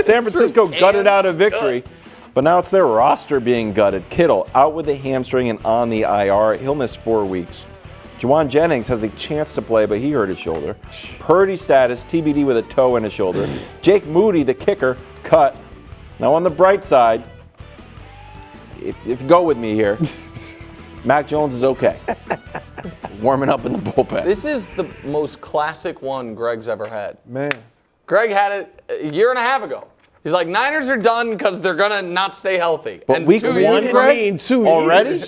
San Francisco gutted out a victory, but now it's their roster being gutted. Kittle out with a hamstring and on the IR. He'll miss 4 weeks. Jauan Jennings has a chance to play, but he hurt his shoulder. Purdy status, TBD with a toe in his shoulder. Jake Moody, the kicker, cut. Now on the bright side, if you go with me here, Mac Jones is okay. Warming up in the bullpen. This is the most classic one Greg's ever had. Man. Greg had it a year and a half ago. He's like, Niners are done because they're going to not stay healthy. But week 1, Greg, already?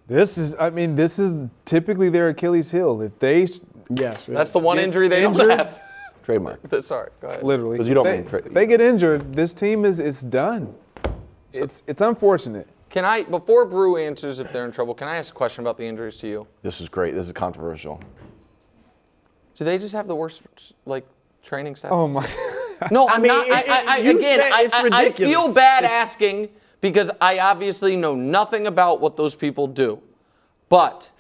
This is typically their Achilles heel. If they, that's the one injury they don't have. Trademark. Sorry, go ahead. Literally. Because you don't if they get injured, this team is done. It's unfortunate. Can I, before Brou answers if they're in trouble, can I ask a question about the injuries to you? This is great. This is controversial. Do they just have the worst, training staff? Oh my. No, I feel bad asking because I obviously know nothing about what those people do, but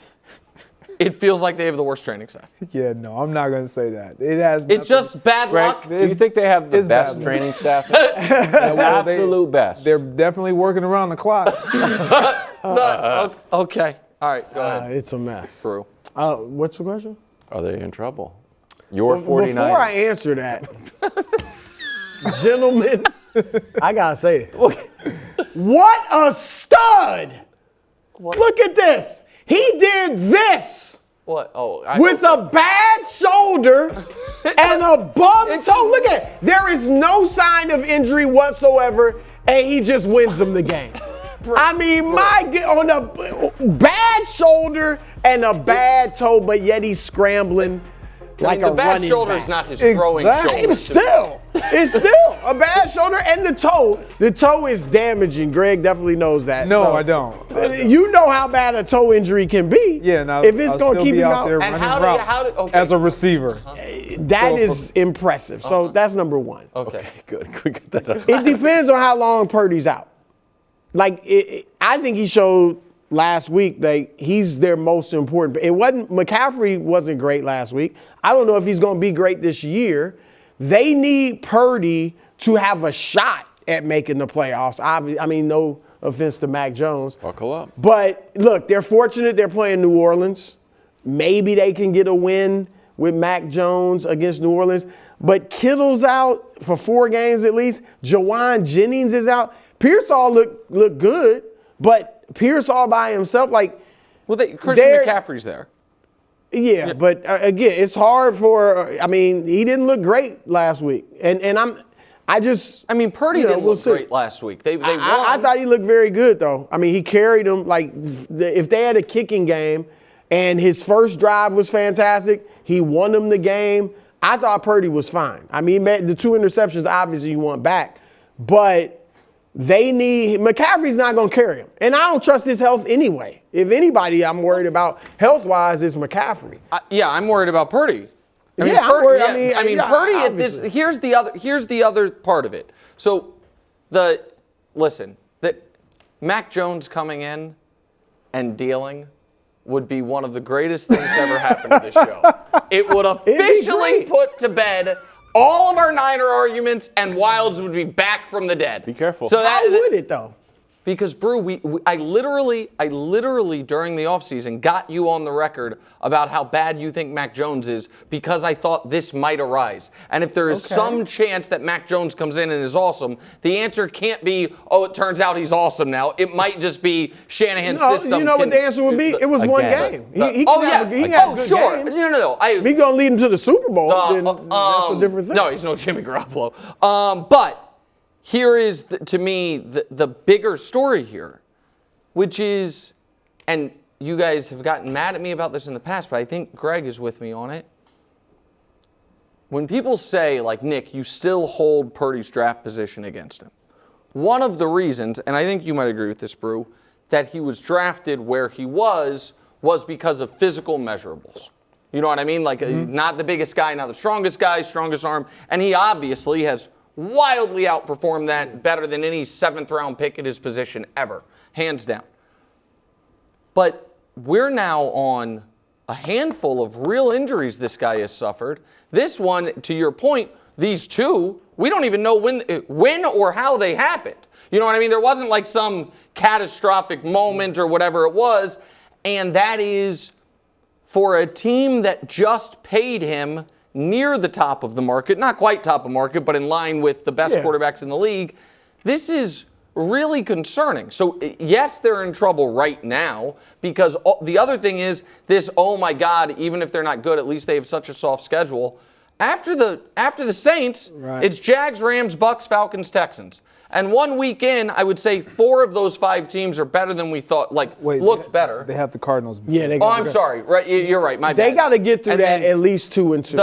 it feels like they have the worst training staff. Yeah, no, I'm not going to say that. It's just bad luck. Do you think they have the best training staff? Absolute best. They're definitely working around the clock. Okay. All right, go ahead. It's a mess. Brou. What's the question? Are they in trouble? Your 49ers. Before I answer that, gentlemen, I gotta say it. What a stud! What? Look at this. He did this. What? With a bad shoulder and a bum toe. Look at it. There is no sign of injury whatsoever, and he just wins them the game. I mean, on a bad shoulder and a bad toe, but yet he's scrambling like a running back. The bad shoulder is not his throwing shoulder. It's still a bad shoulder, and the toe is damaging. Greg definitely knows that. No, I don't. You know how bad a toe injury can be. Yeah, now if it's going to keep you out there running routes as a receiver. That is impressive. So that's number one. Okay, good. We get that out. It depends on how long Purdy's out. I think he showed last week that he's their most important. McCaffrey wasn't great last week. I don't know if he's going to be great this year. They need Purdy to have a shot at making the playoffs. I mean, no offense to Mac Jones. Buckle up. But look, they're fortunate they're playing New Orleans. Maybe they can get a win with Mac Jones against New Orleans. But Kittle's out for 4 games at least. Jauan Jennings is out. Pearsall look good, but Pearsall by himself, Christian McCaffrey's there. Yeah, but again, it's hard for. He didn't look great last week, and Purdy didn't look great last week. They won. I thought he looked very good though. He carried them if they had a kicking game, and his first drive was fantastic. He won them the game. I thought Purdy was fine. The 2 interceptions obviously you want back, but. McCaffrey's not going to carry him. And I don't trust his health anyway. If anybody I'm worried about health-wise is McCaffrey. I'm worried about Purdy. I'm worried. Purdy at this, here's the other part of it. So Mac Jones coming in and dealing would be one of the greatest things to ever happen to this show. It would officially put to bed all of our Niner arguments, and Wilds would be back from the dead. Be careful. So how would it though? Because Brou, I literally during the offseason got you on the record about how bad you think Mac Jones is because I thought this might arise. And if there is some chance that Mac Jones comes in and is awesome, the answer can't be, it turns out he's awesome now. It might just be Shanahan's system. You know what the answer would be? It was one game. He can have good sure. games. No. If he's going to lead him to the Super Bowl, then that's a different thing. No, he's no Jimmy Garoppolo. But here is, to me, the bigger story here, which is, and you guys have gotten mad at me about this in the past, but I think Greg is with me on it. When people say, Nick, you still hold Purdy's draft position against him, one of the reasons, and I think you might agree with this, Brou, that he was drafted where he was because of physical measurables. You know what I mean? Not the biggest guy, not the strongest guy, strongest arm, and he obviously has wildly outperformed that better than any 7th-round pick at his position ever, hands down. But we're now on a handful of real injuries this guy has suffered. This one, to your point, these two, we don't even know when or how they happened. You know what I mean? There wasn't like some catastrophic moment or whatever it was. And that is for a team that just paid him near the top of the market, not quite top of market, but in line with the best quarterbacks in the league. This is really concerning. So yes, they're in trouble right now because the other thing is this, oh my God, even if they're not good, at least they have such a soft schedule. After the Saints, it's Jags, Rams, Bucks, Falcons, Texans. And 1 week in, I would say 4 of those 5 teams are better than we thought, looked better. They have the Cardinals. Yeah, I'm sorry. Right, you're right. My bad. They got to get through that at least 2 and 2.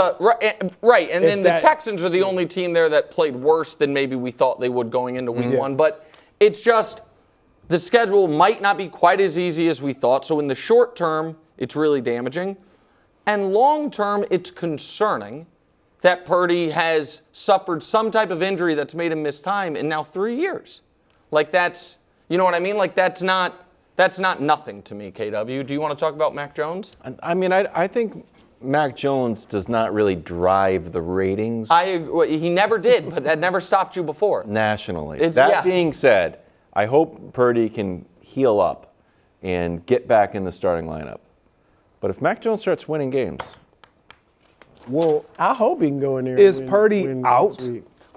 Right, and then the Texans are the only team there that played worse than maybe we thought they would going into week 1. But it's just the schedule might not be quite as easy as we thought. So in the short term, it's really damaging. And long term, it's concerning that Purdy has suffered some type of injury that's made him miss time in now 3 years. Like that's, you know what I mean? Like that's not nothing to me, KW. Do you want to talk about Mac Jones? I mean, I think Mac Jones does not really drive the ratings. He never did, but that never stopped you before. Nationally. That being said, I hope Purdy can heal up and get back in the starting lineup. But if Mac Jones starts winning games, well, I hope he can go in there. Is Purdy out?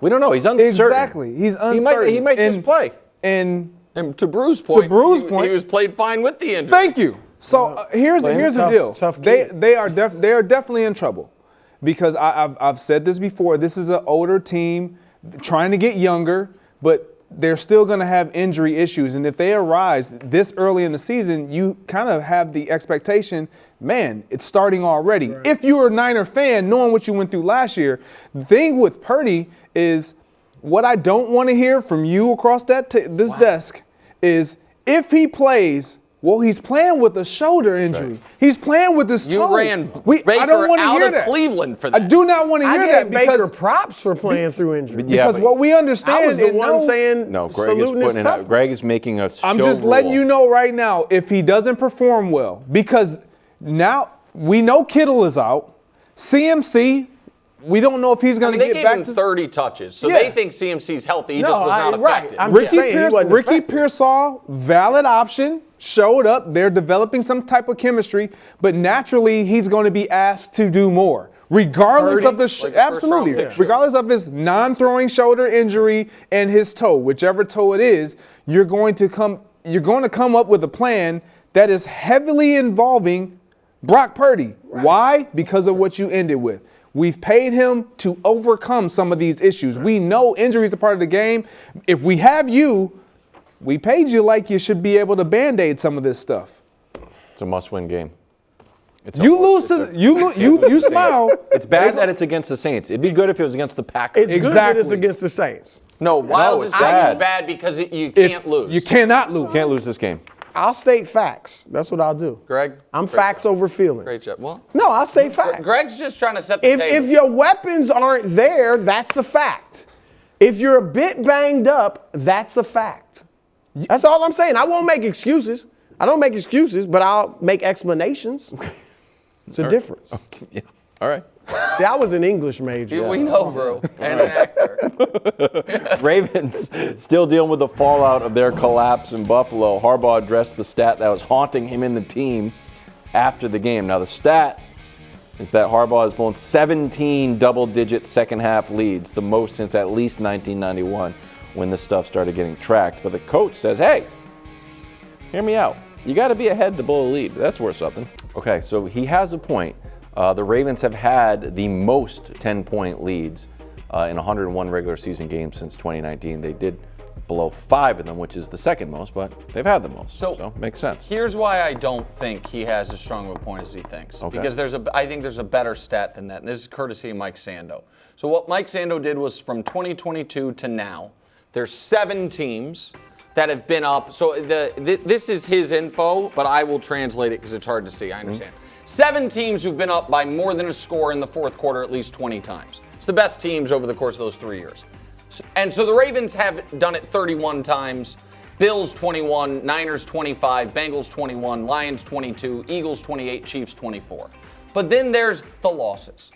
We don't know. He's uncertain. Exactly. He's uncertain. He might just play. And to Brou's point, he was played fine with the injury. Thank you. So here's the deal. They are definitely in trouble because I've said this before. This is an older team trying to get younger, but they're still going to have injury issues. And if they arise this early in the season, you kind of have the expectation, man, it's starting already. Right. If you're a Niner fan, knowing what you went through last year, the thing with Purdy is what I don't want to hear from you across this desk is if he plays, well, he's playing with a shoulder injury. Right. He's playing with his toe. You ran Baker I don't want to out hear of that. Cleveland for that. I do not want to hear that because Baker props for playing through injury. Because what we understand I was the one saying no. Greg is putting it out. Greg is making a show I'm just letting you know right now if he doesn't perform well because now we know Kittle is out. CMC. We don't know if he's going to get back to 30 touches, so they think CMC's healthy. He just was not affected. I'm Ricky Pearsall, valid option, showed up. They're developing some type of chemistry, but naturally he's going to be asked to do more, regardless of the absolutely, regardless of his non-throwing shoulder injury and his toe, whichever toe it is. You're going to come up with a plan that is heavily involving Brock Purdy. Right. Why? Because of what you ended with. We've paid him to overcome some of these issues. Right. We know injuries are part of the game. If we have you, we paid you like you should be able to Band-Aid some of this stuff. It's a must-win game. You smile. It's bad that it's against the Saints. It'd be good if it was against the Packers. It's good that it's against the Saints. No, Wild is bad because you can't lose. You cannot lose. Can't lose this game. I'll state facts. That's what I'll do. Greg? I'm facts over feelings. Great job. Well, no, I'll state facts. Greg's just trying to set the table. If your weapons aren't there, that's the fact. If you're a bit banged up, that's a fact. That's all I'm saying. I won't make excuses. I don't make excuses, but I'll make explanations. It's a difference. Okay. Yeah. All right. See, I was an English major. We know, bro. And an actor. Ravens still dealing with the fallout of their collapse in Buffalo. Harbaugh addressed the stat that was haunting him and the team after the game. Now, the stat is that Harbaugh has blown 17 double-digit second-half leads, the most since at least 1991 when this stuff started getting tracked. But the coach says, hey, hear me out. You got to be ahead to blow a lead. That's worth something. Okay, so he has a point. The Ravens have had the most 10-point leads in 101 regular season games since 2019. They did blow 5 of them, which is the second most, but they've had the most. So makes sense. Here's why I don't think he has as strong of a point as he thinks. Okay. Because I think there's a better stat than that. And this is courtesy of Mike Sando. So what Mike Sando did was from 2022 to now, there's 7 teams that have been up. So this is his info, but I will translate it because it's hard to see. I understand. 7 teams who've been up by more than a score in the fourth quarter at least 20 times. It's the best teams over the course of those 3 years. And so the Ravens have done it 31 times. Bills 21, Niners 25, Bengals 21, Lions 22, Eagles 28, Chiefs 24. But then there's the losses.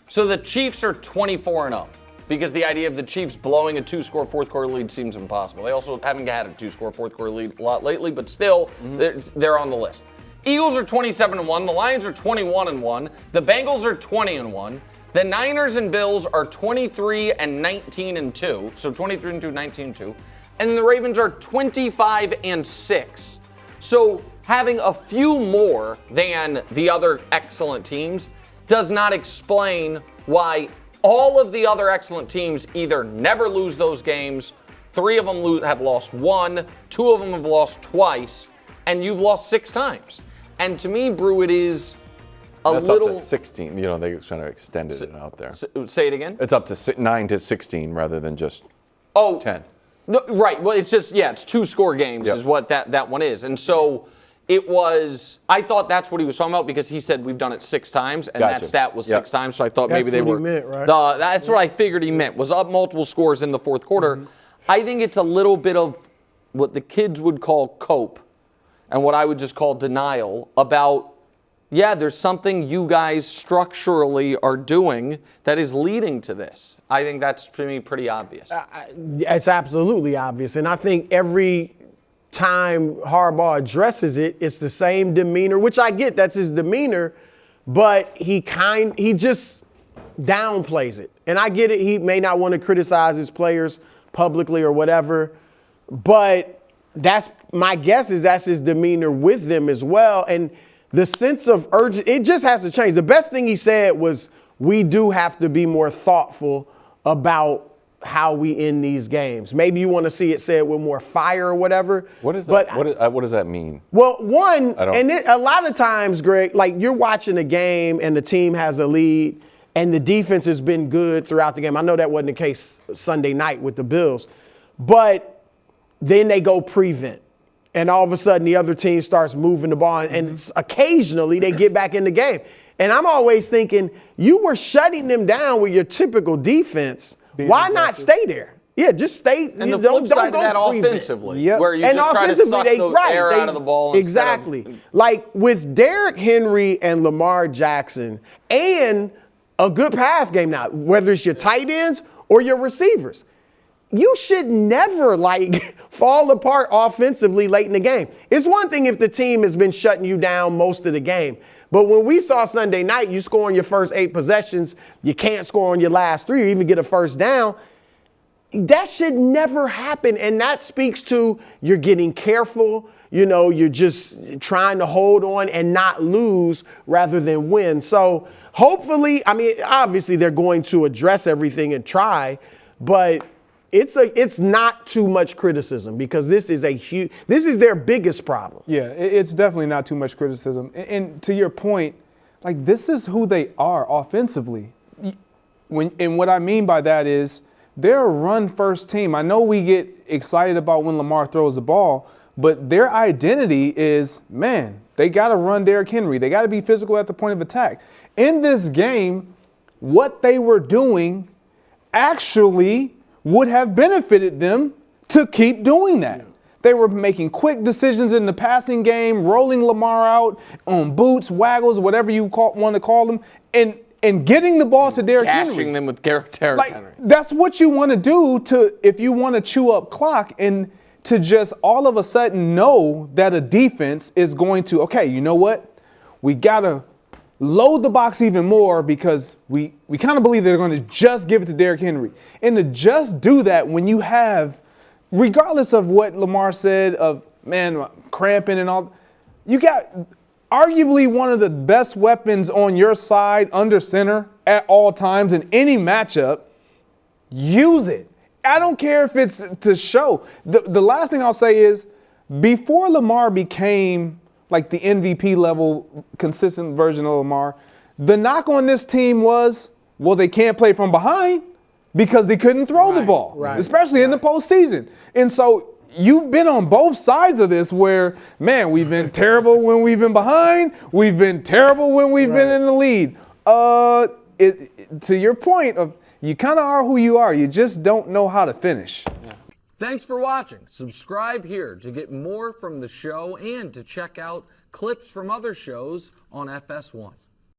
So the Chiefs are 24-0. because the idea of the Chiefs blowing a 2-score fourth-quarter lead seems impossible. They also haven't had a 2-score fourth-quarter lead a lot lately, but still, they're on the list. Eagles are 27-1. The Lions are 21-1. The Bengals are 20-1. The Niners and Bills are 23-19-2. So 23-2, 19-2. And the Ravens are 25-6. So having a few more than the other excellent teams does not explain why all of the other excellent teams either never lose those games, 3 of them have lost 1, 2 of them have lost twice, and you've lost 6 times. And to me, Brou, it is That's little. up to 16. You know, they're trying to extend it out there. Say it again? It's up to 9 to 16 rather than just 10. No, right. Well, it's just, it's 2-score games is what that one is. And so it was, I thought that's what he was talking about because he said we've done it 6 times, and that stat was 6 times. So I thought maybe they were. That's what he meant, right? That's what I figured he meant, was up multiple scores in the fourth quarter. I think it's a little bit of what the kids would call cope and what I would just call denial about, there's something you guys structurally are doing that is leading to this. I think that's, to me, pretty obvious. It's absolutely obvious. And I think every time Harbaugh addresses it, it's the same demeanor, which I get, that's his demeanor, but he just downplays it. And I get it, he may not want to criticize his players publicly or whatever, but my guess is that's his demeanor with them as well. And the sense of urgency, it just has to change. The best thing he said was, we do have to be more thoughtful about how we end these games. Maybe you want to see it said with more fire or whatever. What is that? What does that mean? Well, a lot of times, Greg, like you're watching a game and the team has a lead and the defense has been good throughout the game. I know that wasn't the case Sunday night with the Bills, but then they go prevent. And all of a sudden, the other team starts moving the ball, and occasionally they get back in the game. And I'm always thinking, you were shutting them down with your typical defense. Why not stay there? Yeah, just stay. And the flip side of that offensively, where you and just try to suck the air out of the ball. Exactly. Like with Derrick Henry and Lamar Jackson and a good pass game now, whether it's your tight ends or your receivers, you should never fall apart offensively late in the game. It's one thing if the team has been shutting you down most of the game. But when we saw Sunday night, you score on your first 8 possessions, you can't score on your last 3 or even get a first down. That should never happen. And that speaks to you're getting careful. You're just trying to hold on and not lose rather than win. So hopefully, obviously they're going to address everything and try, but it's not too much criticism because this is their biggest problem. Yeah, it's definitely not too much criticism. And to your point, this is who they are offensively. And what I mean by that is they're a run-first team. I know we get excited about when Lamar throws the ball, but their identity is, they got to run Derrick Henry. They got to be physical at the point of attack. In this game, what they were doing actually would have benefited them to keep doing that. They were making quick decisions in the passing game, rolling Lamar out on boots, waggles, whatever you want to call them, and getting the ball to Derrick Henry. Cashing them with Derrick Henry. That's what you want to do if you want to chew up clock and to just all of a sudden know that a defense is going to, okay, you know what? We got to load the box even more because we kind of believe they're going to just give it to Derrick Henry. And to just do that when you have, regardless of what Lamar said of, cramping and all, you got arguably one of the best weapons on your side under center at all times in any matchup. Use it. I don't care if it's to show. The last thing I'll say is before Lamar became the MVP level, consistent version of Lamar, the knock on this team was, they can't play from behind because they couldn't throw the ball, especially in the postseason. And so you've been on both sides of this where, we've been terrible when we've been behind. We've been terrible when we've been in the lead. To your point of you kind of are who you are. You just don't know how to finish. Yeah. Thanks for watching. Subscribe here to get more from the show and to check out clips from other shows on FS1.